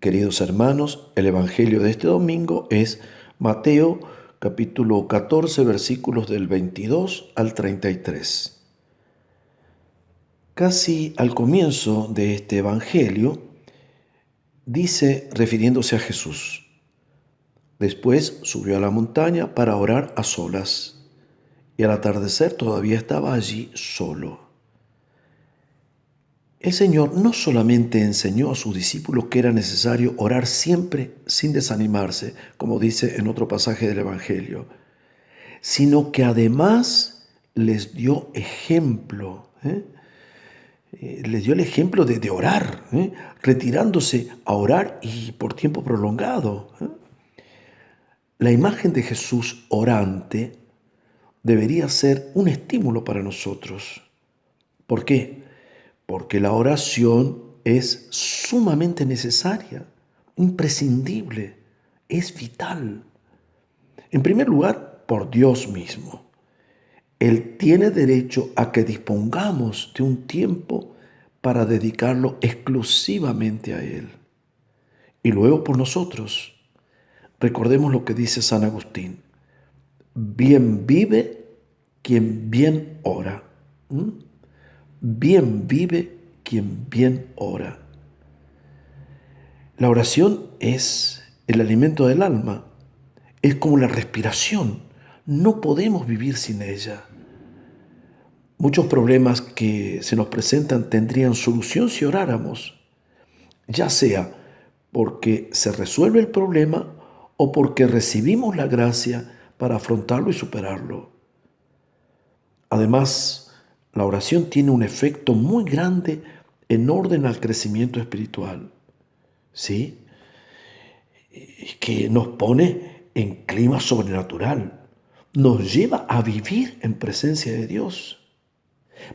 Queridos hermanos, el Evangelio de este domingo es Mateo capítulo 14, versículos del 22 al 33. Casi al comienzo de este Evangelio dice, refiriéndose a Jesús: después subió a la montaña para orar a solas, y al atardecer todavía estaba allí solo. El Señor no solamente enseñó a sus discípulos que era necesario orar siempre sin desanimarse, como dice en otro pasaje del Evangelio, sino que además les dio ejemplo, les dio el ejemplo de orar, retirándose a orar y por tiempo prolongado. La imagen de Jesús orante debería ser un estímulo para nosotros. ¿Por qué? Porque la oración es sumamente necesaria, imprescindible, es vital. En primer lugar, por Dios mismo. Él tiene derecho a que dispongamos de un tiempo para dedicarlo exclusivamente a Él. Y luego por nosotros. Recordemos lo que dice San Agustín: bien vive quien bien ora. Bien vive quien bien ora. La oración es el alimento del alma, es como la respiración. No podemos vivir sin ella. Muchos problemas que se nos presentan tendrían solución si oráramos, ya sea porque se resuelve el problema o porque recibimos la gracia para afrontarlo y superarlo. Además, la oración tiene un efecto muy grande en orden al crecimiento espiritual. ¿Sí? Que nos pone en clima sobrenatural, nos lleva a vivir en presencia de Dios,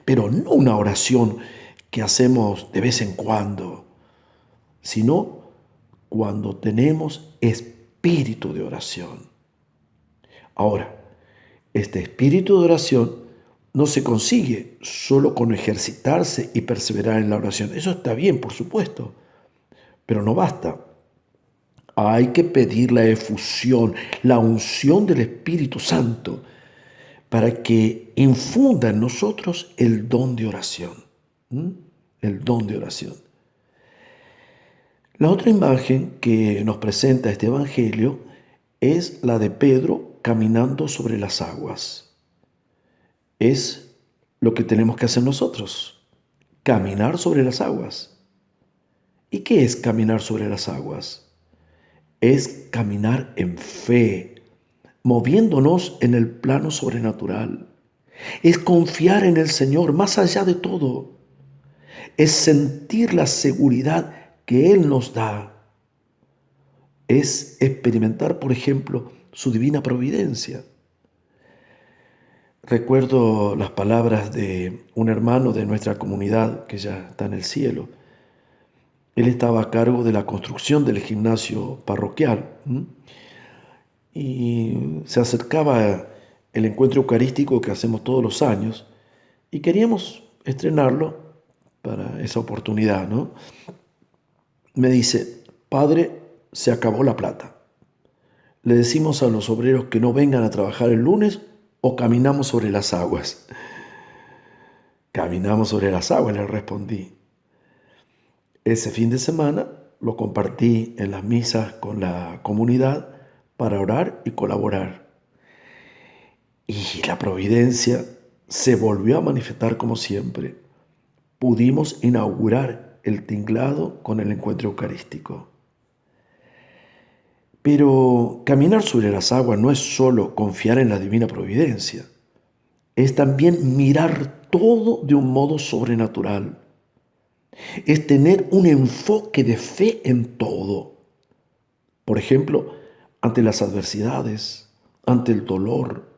pero no una oración que hacemos de vez en cuando, sino cuando tenemos espíritu de oración. Ahora, este espíritu de oración no se consigue solo con ejercitarse y perseverar en la oración. Eso está bien, por supuesto, pero no basta. Hay que pedir la efusión, la unción del Espíritu Santo para que infunda en nosotros el don de oración. El don de oración. La otra imagen que nos presenta este Evangelio es la de Pedro caminando sobre las aguas. Es lo que tenemos que hacer nosotros, caminar sobre las aguas. ¿Y qué es caminar sobre las aguas? Es caminar en fe, moviéndonos en el plano sobrenatural. Es confiar en el Señor más allá de todo. Es sentir la seguridad que Él nos da. Es experimentar, por ejemplo, su divina providencia. Recuerdo las palabras de un hermano de nuestra comunidad que ya está en el cielo. Él estaba a cargo de la construcción del gimnasio parroquial. Y se acercaba el encuentro eucarístico que hacemos todos los años y queríamos estrenarlo para esa oportunidad, ¿no? Me dice: padre, se acabó la plata. Le decimos a los obreros que no vengan a trabajar el lunes o caminamos sobre las aguas. Caminamos sobre las aguas, le respondí. Ese fin de semana lo compartí en las misas con la comunidad para orar y colaborar. Y la providencia se volvió a manifestar como siempre. Pudimos inaugurar el tinglado con el encuentro eucarístico. Pero caminar sobre las aguas no es solo confiar en la divina providencia, es también mirar todo de un modo sobrenatural. Es tener un enfoque de fe en todo. Por ejemplo, ante las adversidades, ante el dolor,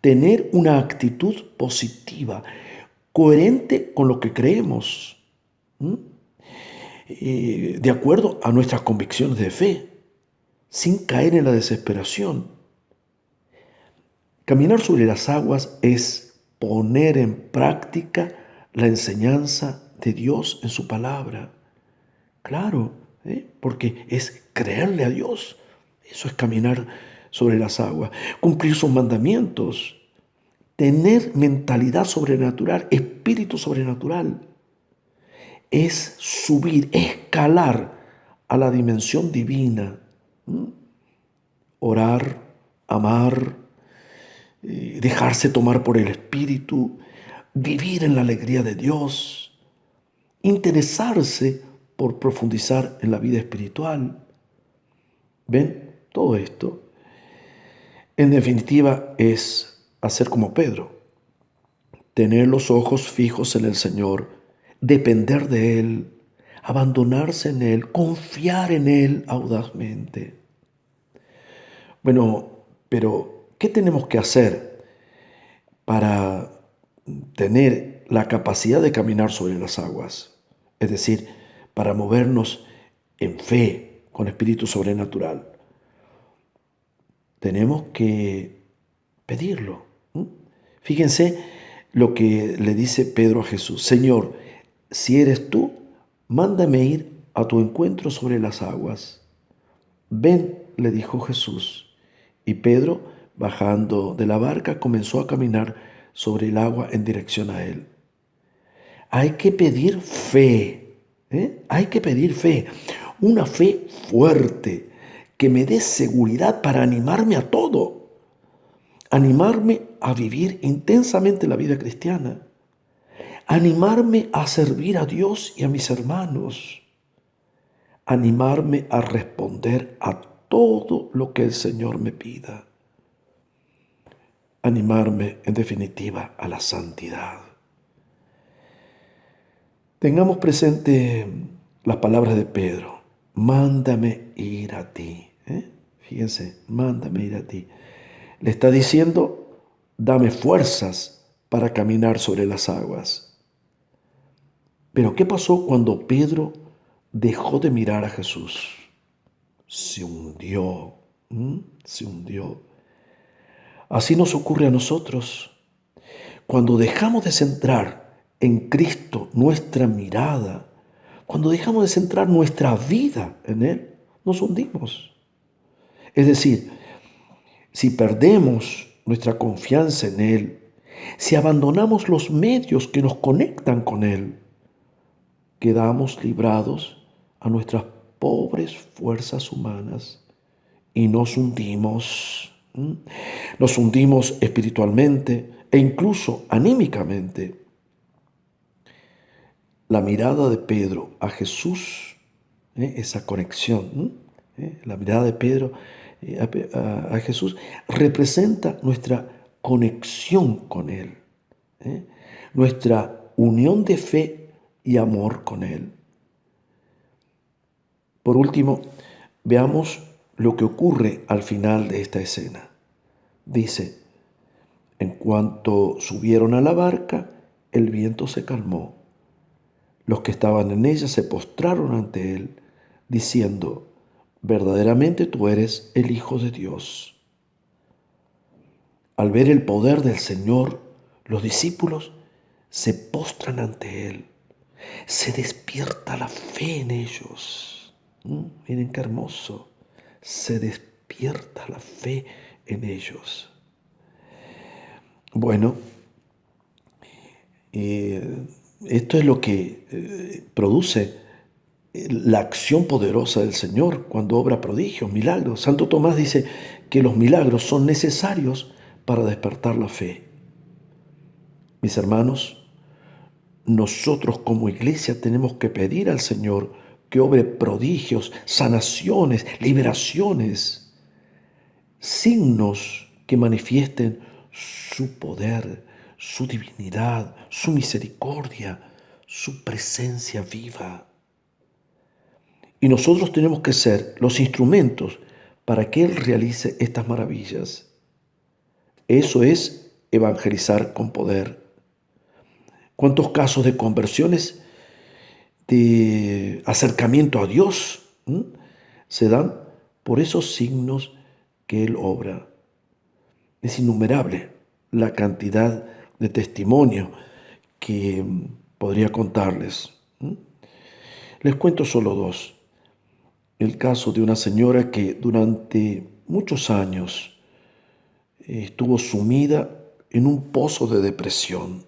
tener una actitud positiva, coherente con lo que creemos, de acuerdo a nuestras convicciones de fe, sin caer en la desesperación. Caminar sobre las aguas es poner en práctica la enseñanza de Dios en su palabra. Claro, porque es creerle a Dios. Eso es caminar sobre las aguas, cumplir sus mandamientos, tener mentalidad sobrenatural, espíritu sobrenatural. Es subir, escalar a la dimensión divina. Orar, amar, dejarse tomar por el Espíritu, vivir en la alegría de Dios, interesarse por profundizar en la vida espiritual. ¿Ven? Todo esto, en definitiva, es hacer como Pedro, tener los ojos fijos en el Señor, depender de Él, abandonarse en Él, confiar en Él audazmente. Bueno, pero ¿qué tenemos que hacer para tener la capacidad de caminar sobre las aguas? Es decir, para movernos en fe, con espíritu sobrenatural. Tenemos que pedirlo. Fíjense lo que le dice Pedro a Jesús: Señor, si eres tú, mándame ir a tu encuentro sobre las aguas. Ven, le dijo Jesús. Y Pedro, bajando de la barca, comenzó a caminar sobre el agua en dirección a él. Hay que pedir fe, hay que pedir fe, una fe fuerte que me dé seguridad para animarme a todo, animarme a vivir intensamente la vida cristiana, animarme a servir a Dios y a mis hermanos, animarme a responder a todo lo que el Señor me pida, animarme en definitiva a la santidad. Tengamos presente las palabras de Pedro: mándame ir a ti. Fíjense, mándame ir a ti. Le está diciendo: dame fuerzas para caminar sobre las aguas. Pero ¿qué pasó cuando Pedro dejó de mirar a Jesús? Se hundió, se hundió. Así nos ocurre a nosotros. Cuando dejamos de centrar en Cristo nuestra mirada, cuando dejamos de centrar nuestra vida en Él, nos hundimos. Es decir, si perdemos nuestra confianza en Él, si abandonamos los medios que nos conectan con Él, quedamos librados a nuestras pobres fuerzas humanas y nos hundimos. Nos hundimos espiritualmente e incluso anímicamente. La mirada de Pedro a Jesús, esa conexión, la mirada de Pedro a Jesús representa nuestra conexión con Él, nuestra unión de fe y amor con Él. Por último, veamos lo que ocurre al final de esta escena. Dice: en cuanto subieron a la barca, el viento se calmó. Los que estaban en ella se postraron ante él, diciendo: verdaderamente tú eres el Hijo de Dios. Al ver el poder del Señor, los discípulos se postran ante él. Se despierta la fe en ellos. Miren qué hermoso. Se despierta la fe en ellos. Bueno, esto es lo que produce la acción poderosa del Señor cuando obra prodigios, milagros. Santo Tomás dice que los milagros son necesarios para despertar la fe. Mis hermanos, nosotros como iglesia tenemos que pedir al Señor que obre prodigios, sanaciones, liberaciones, signos que manifiesten su poder, su divinidad, su misericordia, su presencia viva. Y nosotros tenemos que ser los instrumentos para que Él realice estas maravillas. Eso es evangelizar con poder. ¿Cuántos casos de conversiones, de acercamiento a Dios se dan por esos signos que Él obra? Es innumerable la cantidad de testimonio que podría contarles. Les cuento solo dos. el caso de una señora que durante muchos años estuvo sumida en un pozo de depresión.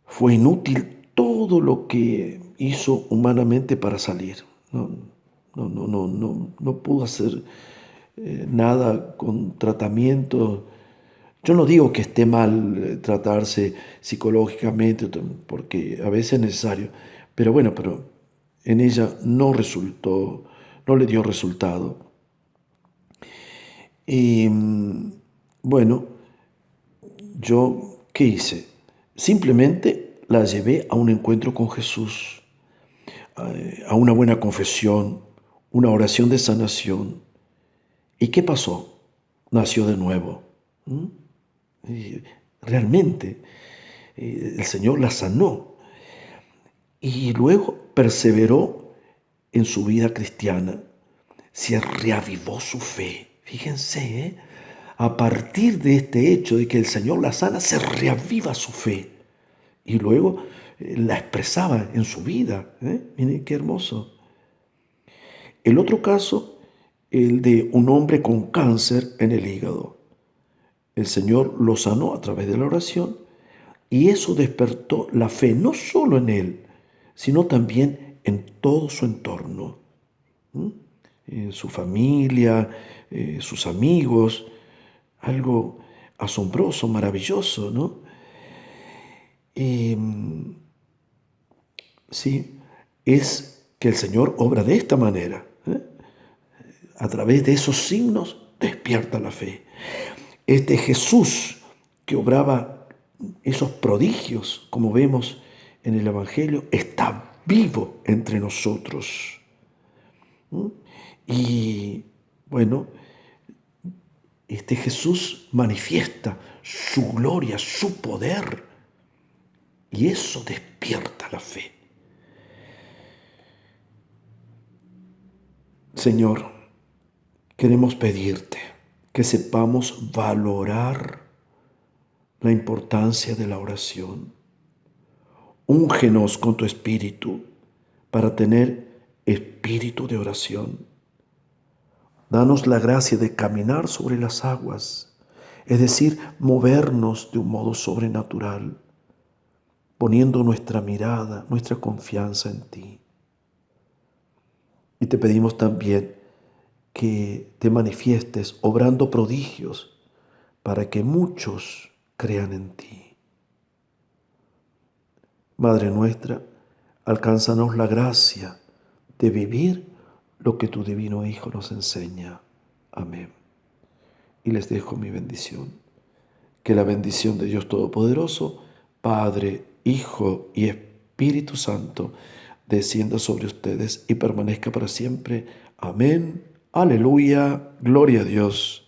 Fue inútil todo lo que hizo humanamente para salir. No, no pudo hacer nada con tratamiento. Yo no digo que esté mal tratarse psicológicamente, porque a veces es necesario, pero bueno, pero en ella no resultó, no le dio resultado. Y bueno, yo, ¿qué hice? Simplemente la llevé a un encuentro con Jesús, a una buena confesión, una oración de sanación. ¿Y qué pasó? Nació de nuevo. ¿Mm? Y realmente el Señor la sanó y luego perseveró en su vida cristiana. Se reavivó su fe. Fíjense, a partir de este hecho de que el Señor la sana, se reaviva su fe. Y luego la expresaba en su vida. Miren qué hermoso. El otro caso, el de un hombre con cáncer en el hígado. El Señor lo sanó a través de la oración y eso despertó la fe no solo en él, sino también en todo su entorno, en su familia, sus amigos, algo asombroso, maravilloso, ¿no? Y, sí, es que el Señor obra de esta manera, a través de esos signos despierta la fe. Este Jesús que obraba esos prodigios, como vemos en el Evangelio, está vivo entre nosotros. Y bueno, este Jesús manifiesta su gloria, su poder, y eso despierta la fe. Señor, queremos pedirte que sepamos valorar la importancia de la oración. Úngenos con tu espíritu para tener espíritu de oración. Danos la gracia de caminar sobre las aguas, es decir, movernos de un modo sobrenatural, poniendo nuestra mirada, nuestra confianza en ti. Y te pedimos también que te manifiestes obrando prodigios para que muchos crean en ti. Madre nuestra, alcánzanos la gracia de vivir lo que tu divino Hijo nos enseña. Amén. Y les dejo mi bendición. Que la bendición de Dios Todopoderoso, Padre, Hijo y Espíritu Santo, descienda sobre ustedes y permanezca para siempre. Amén. Aleluya. Gloria a Dios.